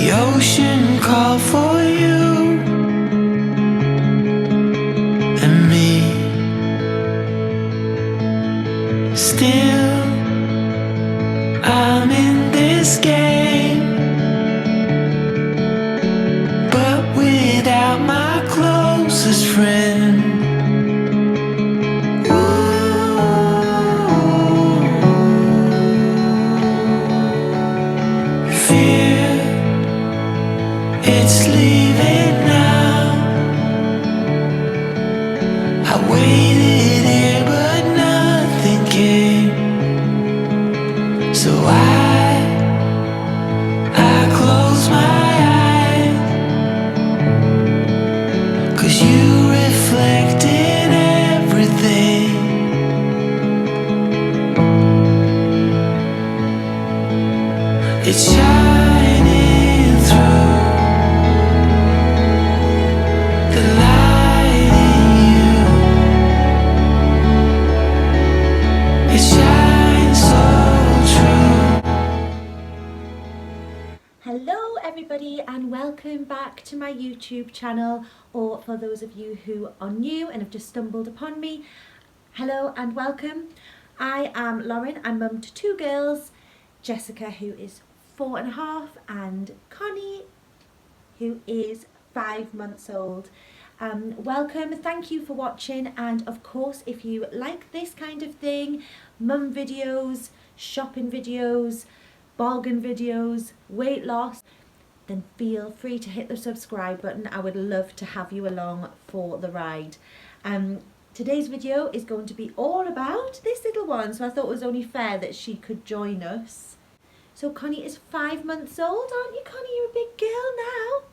The ocean called for you and me. Still, I'm in this game, but without my closest friend. Fear, it's leaving now. I waited here, but nothing came. So I close my eyes, 'cause you reflect in everything. It's shining through the light in you. It shines so true. Hello everybody and welcome back to my YouTube channel, or for those of you who are new and have just stumbled upon me, hello and welcome. I am Lauren, I'm mum to two girls, Jessica who is 4.5 and Connie who is 5 months old. Welcome, thank you for watching, and of course if you like this kind of thing, mum videos, shopping videos, bargain videos, weight loss, then feel free to hit the subscribe button. I would love to have you along for the ride. Today's video is going to be all about this little one, so I thought it was only fair that she could join us. So Connie is 5 months old, aren't you, Connie? You're a big girl now.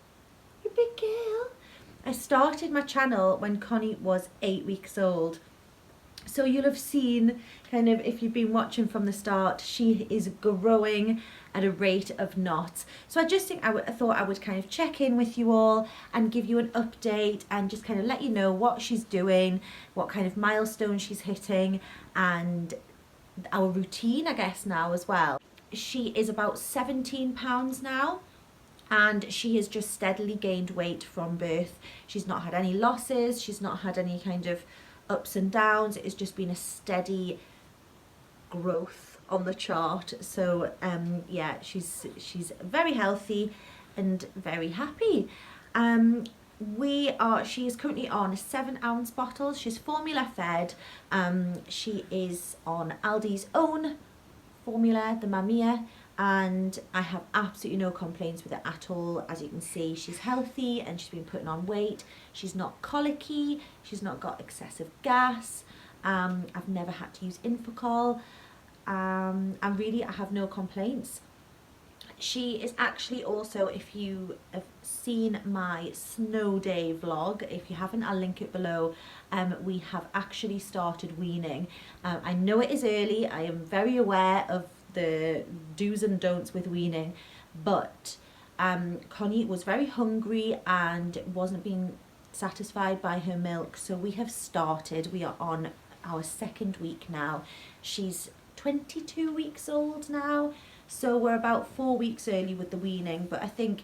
You're a big girl. I started my channel when Connie was 8 weeks old. So you'll have seen, kind of, if you've been watching from the start, she is growing at a rate of knots. So I just think I thought I would kind of check in with you all and give you an update and just kind of let you know what she's doing, what kind of milestones she's hitting, and our routine, I guess, now as well. She is about 17 pounds now, and she has just steadily gained weight from birth. She's not had any losses, she's not had any kind of ups and downs. It has just been a steady growth on the chart. So yeah, she's very healthy and very happy. She is currently on 7-ounce bottles. She's formula fed. She is on Aldi's own formula, the Mamia, and I have absolutely no complaints with it at all. As you can see, she's healthy and she's been putting on weight. She's not colicky, she's not got excessive gas. I've never had to use Infocol, and really I have no complaints. She is actually also, if you have seen my snow day vlog, if you haven't, I'll link it below. We have actually started weaning. I know it is early, I am very aware of the do's and don'ts with weaning, but Connie was very hungry and wasn't being satisfied by her milk, so we have started. We are on our 2nd week now. She's 22 weeks old now, so we're about 4 weeks early with the weaning, but I think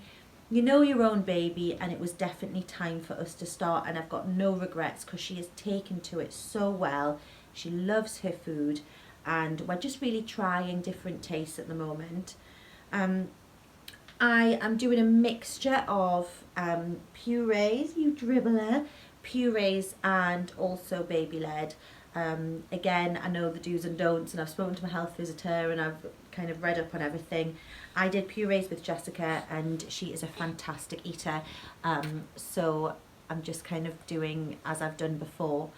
you know your own baby, and it was definitely time for us to start, and I've got no regrets because she has taken to it so well. She loves her food, and we're just really trying different tastes at the moment. I am doing a mixture of purees, you dribbler, purees and also baby led. Again, I know the do's and don'ts, and I've spoken to my health visitor and I've kind of read up on everything. I did purees with Jessica and she is a fantastic eater, so I'm just kind of doing as I've done before.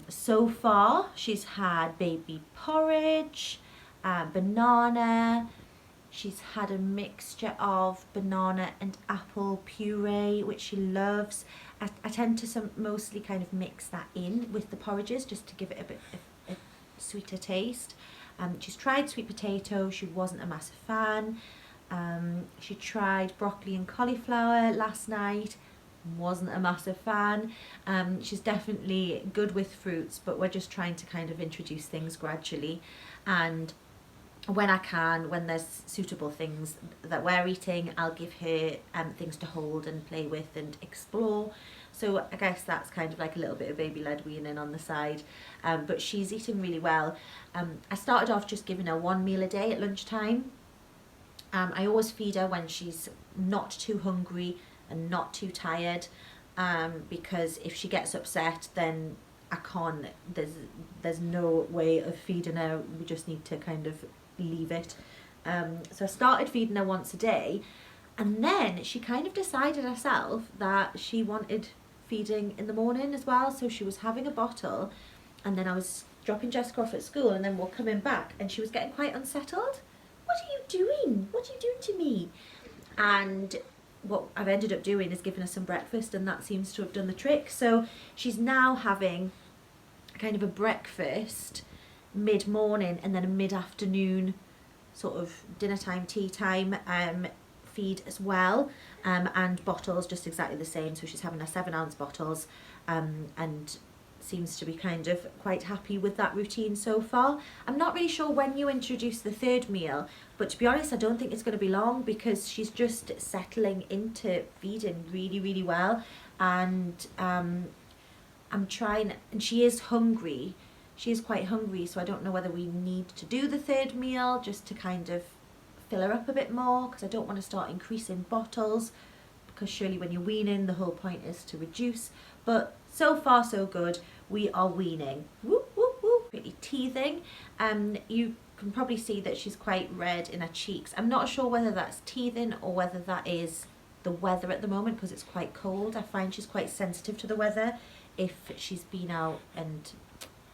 So far she's had baby porridge, banana. She's had a mixture of banana and apple puree, which she loves. I tend to mostly kind of mix that in with the porridges just to give it a bit of a sweeter taste. She's tried sweet potato, she wasn't a massive fan. She tried broccoli and cauliflower last night, wasn't a massive fan. She's definitely good with fruits, but we're just trying to kind of introduce things gradually. And when I can, when there's suitable things that we're eating, I'll give her things to hold and play with and explore. So I guess that's kind of like a little bit of baby-led weaning on the side. But she's eating really well. I started off just giving her 1 meal a day at lunchtime. I always feed her when she's not too hungry and not too tired, because if she gets upset, then I can't, there's no way of feeding her. We just need to kind of leave it. So I started feeding her once a day, and then she kind of decided herself that she wanted feeding in the morning as well. So she was having a bottle, and then I was dropping Jessica off at school, and then we're coming back, and she was getting quite unsettled. What are you doing? What are you doing to me? And what I've ended up doing is giving her some breakfast, and that seems to have done the trick. So she's now having kind of a breakfast mid-morning and then a mid-afternoon sort of dinner time, tea time feed as well, and bottles just exactly the same. So she's having her 7-ounce bottles, and seems to be kind of quite happy with that routine so far. I'm not really sure when you introduce the 3rd meal, but to be honest, I don't think it's going to be long, because she's just settling into feeding really, really well. And I'm trying, and she is hungry. She is quite hungry, so I don't know whether we need to do the 3rd meal just to kind of fill her up a bit more, because I don't want to start increasing bottles, because surely when you're weaning, the whole point is to reduce. But so far so good. We are weaning. Whoop, whoop, whoop. Really teething. You can probably see that she's quite red in her cheeks. I'm not sure whether that's teething or whether that is the weather at the moment, because it's quite cold. I find she's quite sensitive to the weather. If she's been out and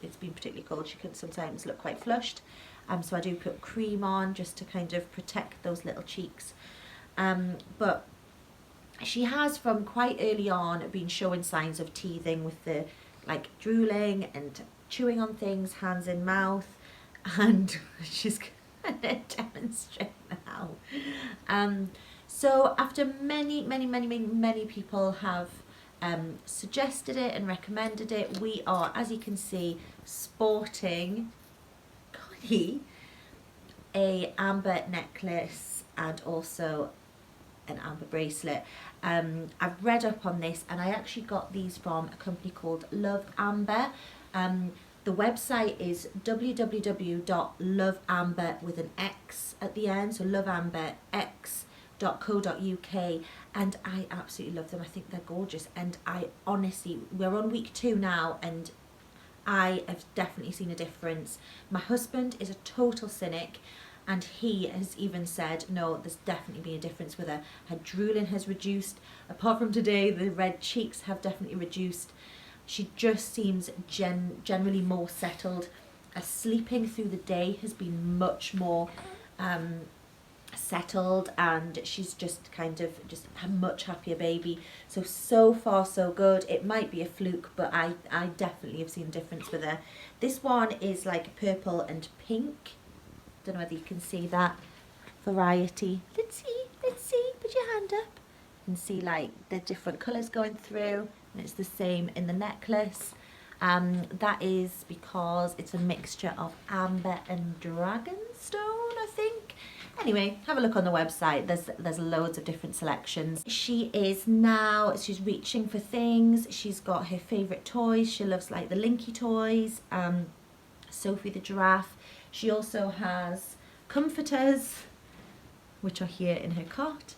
it's been particularly cold, she can sometimes look quite flushed. So I do put cream on just to kind of protect those little cheeks. But she has from quite early on been showing signs of teething, with the like drooling and chewing on things, hands in mouth, and she's going to demonstrate now. So after many people have suggested it and recommended it, we are, as you can see, sporting Connie a amber necklace and also an amber bracelet. I've read up on this, and I actually got these from a company called Love Amber. The website is www.loveamber with an X at the end, so loveamberx.co.uk, and I absolutely love them. I think they're gorgeous, and I honestly, we're on week 2 now, and I have definitely seen a difference. My husband is a total cynic, and he has even said, no, there's definitely been a difference with her. Her drooling has reduced. Apart from today, the red cheeks have definitely reduced. She just seems generally more settled. Her sleeping through the day has been much more settled, and she's just kind of just a much happier baby. So far so good. It might be a fluke, but I definitely have seen a difference with her. This one is like purple and pink. Don't know whether you can see that variety. Let's see, put your hand up. You can see like the different colours going through, and it's the same in the necklace. That is because it's a mixture of amber and dragonstone, I think. Anyway, have a look on the website. There's loads of different selections. She's reaching for things. She's got her favourite toys. She loves like the Linky toys. Sophie the giraffe. She also has comforters, which are here in her cot.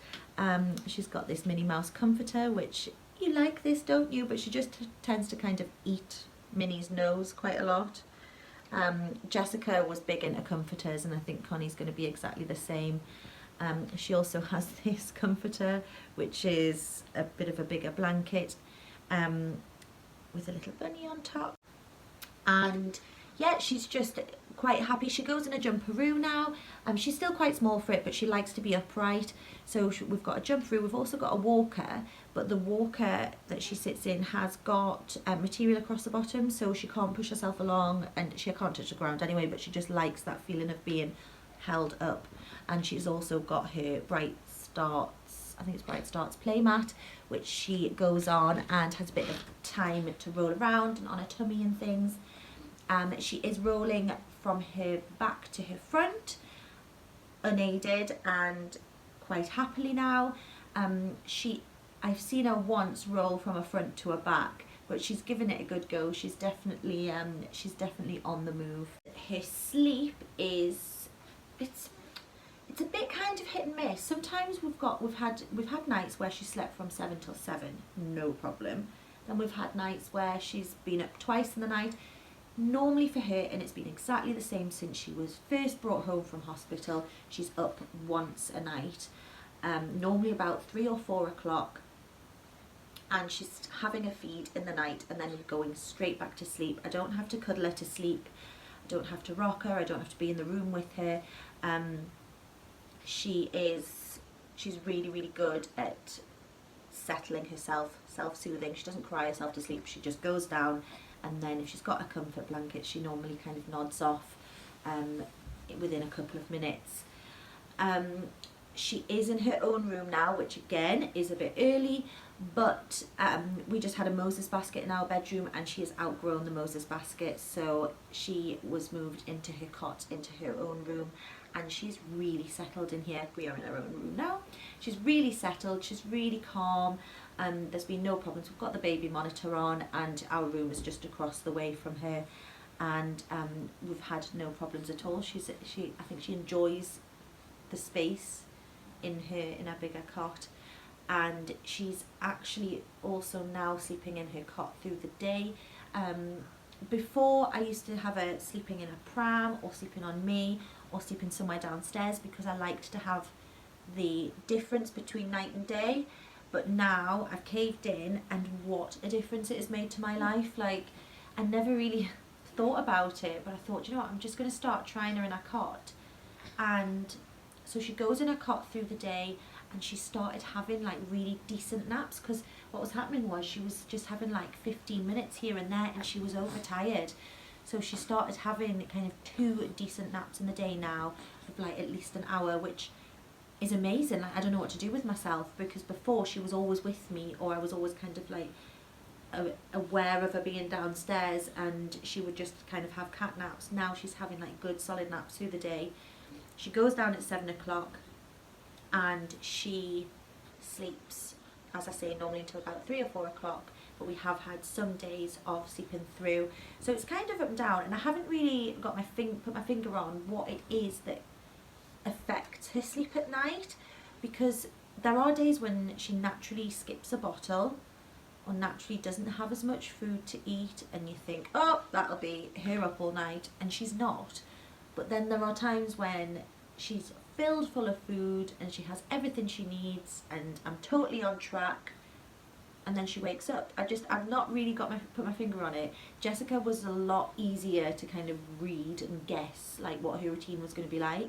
She's got this Minnie Mouse comforter, which you like this, don't you? But she just tends to kind of eat Minnie's nose quite a lot. Jessica was big into comforters, and I think Connie's going to be exactly the same. She also has this comforter, which is a bit of a bigger blanket, with a little bunny on top. And yeah, she's just quite happy. She goes in a jumperoo now. She's still quite small for it, but she likes to be upright. So we've got a jumperoo. We've also got a walker, but the walker that she sits in has got material across the bottom, so she can't push herself along, and she can't touch the ground anyway, but she just likes that feeling of being held up. And she's also got her Bright Starts, I think it's Bright Starts playmat, which she goes on and has a bit of time to roll around and on her tummy and things. She is rolling from her back to her front, unaided and quite happily now. I've seen her once roll from a front to a back, but she's given it a good go. She's definitely on the move. Her sleep is it's a bit kind of hit and miss. Sometimes we've had nights where she slept from 7 till 7, no problem. Then we've had nights where she's been up twice in the night. Normally for her, and it's been exactly the same since she was first brought home from hospital, she's up once a night, normally about 3 or 4 o'clock, and she's having a feed in the night and then going straight back to sleep. I don't have to cuddle her to sleep, I don't have to rock her, I don't have to be in the room with her. She's really, really good at settling herself, self-soothing. She doesn't cry herself to sleep, she just goes down, and then if she's got a comfort blanket, she normally kind of nods off within a couple of minutes. She is in her own room now, which again is a bit early, but we just had a Moses basket in our bedroom and she has outgrown the Moses basket, so she was moved into her cot, into her own room, and she's really settled in here. We are in our own room now. She's really settled, she's really calm, and there's been no problems. We've got the baby monitor on and our room is just across the way from her, and we've had no problems at all. I think she enjoys the space in our bigger cot, and she's actually also now sleeping in her cot through the day. Before, I used to have her sleeping in a pram or sleeping on me or sleeping somewhere downstairs because I liked to have the difference between night and day, but now I've caved in, and what a difference it has made to my life. Like, I never really thought about it, but I thought, you know what, I'm just going to start trying her in a cot. And so she goes in her cot through the day, and she started having like really decent naps, because what was happening was she was just having like 15 minutes here and there and she was overtired. So she started having kind of 2 decent naps in the day now of like at least an hour, which is amazing. Like, I don't know what to do with myself, because before she was always with me, or I was always kind of like aware of her being downstairs and she would just kind of have cat naps. Now she's having like good solid naps through the day. She goes down at 7 o'clock and she sleeps, as I say, normally until about 3 or 4 o'clock, but we have had some days of sleeping through. So it's kind of up and down, and I haven't really got put my finger on what it is that affects her sleep at night, because there are days when she naturally skips a bottle or naturally doesn't have as much food to eat, and you think, oh, that'll be her up all night, and she's not. But then there are times when she's filled full of food and she has everything she needs and I'm totally on track, and then she wakes up. I've not really put my finger on it. Jessica was a lot easier to kind of read and guess like what her routine was going to be like.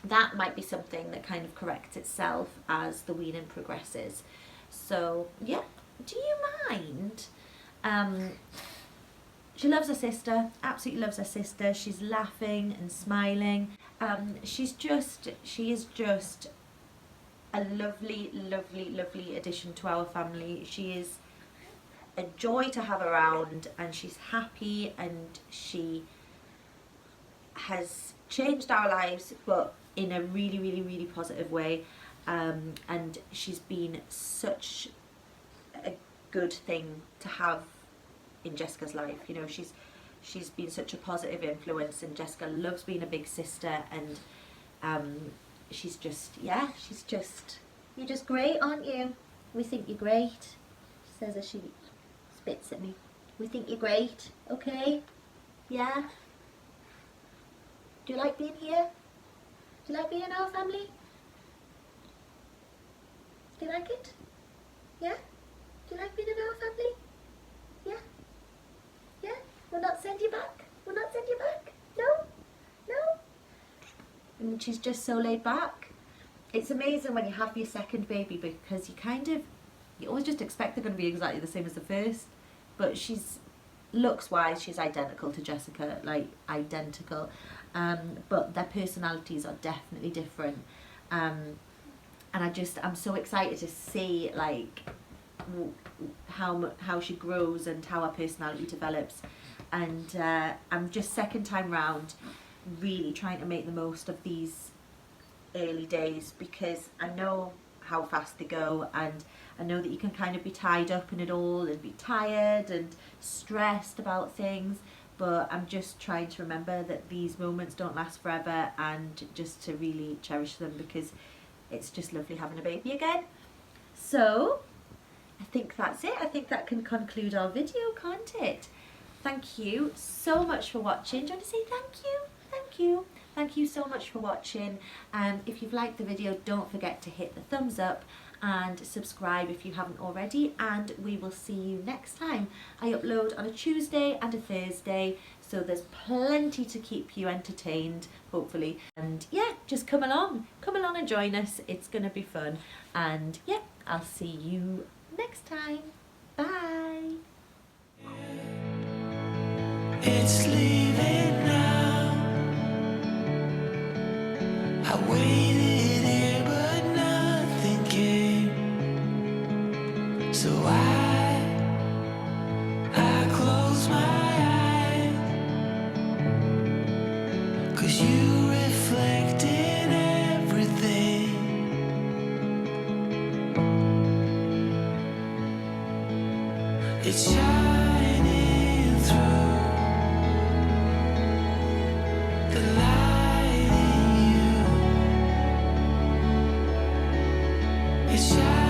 That might be something that kind of corrects itself as the weaning progresses. So yeah, do you mind? She loves her sister, absolutely loves her sister. She's laughing and smiling. She is just a lovely, lovely, lovely addition to our family. She is a joy to have around, and she's happy, and she has changed our lives, but in a really, really, really positive way. And she's been such a good thing to have in Jessica's life. You know, she's been such a positive influence, and Jessica loves being a big sister, and she's just, you're just great, aren't you? We think you're great, she says as she spits at me. We think you're great, okay? Yeah? Do you like being here? Do you like being in our family? Do you like it? Yeah? Do you like being in our family? Yeah? Yeah? We'll not send you back? We'll not send you back? No? No? And she's just so laid back. It's amazing when you have your second baby, because you always just expect they're going to be exactly the same as the first, but looks wise she's identical to Jessica, like identical, but their personalities are definitely different, and I'm so excited to see like how she grows and how her personality develops, and I'm just second time round really trying to make the most of these early days, because I know how fast they go, and I know that you can kind of be tied up in it all and be tired and stressed about things, but I'm just trying to remember that these moments don't last forever, and just to really cherish them, because it's just lovely having a baby again. So I think that's it. I think that can conclude our video, can't it? Thank you so much for watching. Do you want to say thank you? Thank you. Thank you so much for watching. If you've liked the video, don't forget to hit the thumbs up and subscribe if you haven't already, and we will see you next time. I upload on a Tuesday and a Thursday, so there's plenty to keep you entertained, hopefully. And yeah, just come along and join us. It's gonna be fun. And yeah, I'll see you next time. Bye. It's leaving now. I waited here, but nothing came. So I close my eyes, 'cause you reflect in everything. It's shining through the light in you. It's shining.